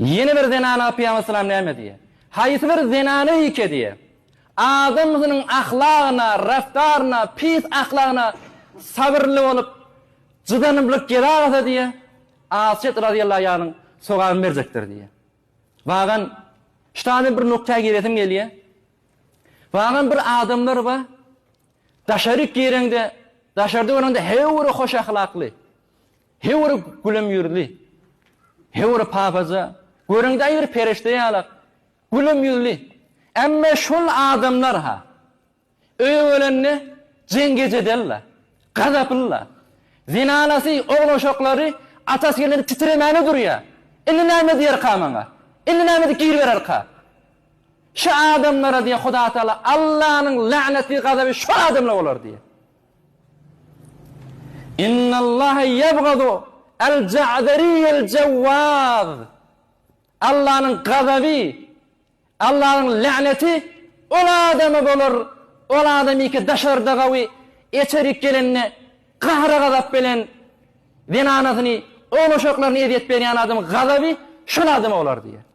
Yeni bir zinana Peygamber sallallahu aleyhi ve sellem diye. Haysi bir zinana ike diye. Adamın ahlakına, raftarına, pis ahlakına sabırlı olup cıdanımlık gerağıda diye Aşet radıyallahu anh'ın soğan verecektir diye. Bağın işte bir noktaya giretim geliyor. Bağın bir adamlar var. Daşarık yerinde, daşarda oranda hevri hoş ahlaklı. Hevri gülüm yüzlü. Hevri papaza. Göründe bir perişteye alak. Gülüm yüzlü. Emme şol adamlar ha. Öğlenini cengece derler. Gazaplılar. Zinalası, oğloşokları atasıyla titremeni duruyor. İlli nâme diyer kamana. İlli nâme de gir verer ka. Şu adamlara diye Huda Teala Allah'ın laneti gazabı şu adamla olur diye. İnnallâhe yebgadu el-ca'deriyyel cevvâz. Allah'ın gazabı, Allah'ın laneti o adamı olur. O adamı ki daşarda gavi içerik gelenine kahra gazap bilen zinanasını oğluşoklarını ediyet beyan adamın gazabı şu adamı olur diye.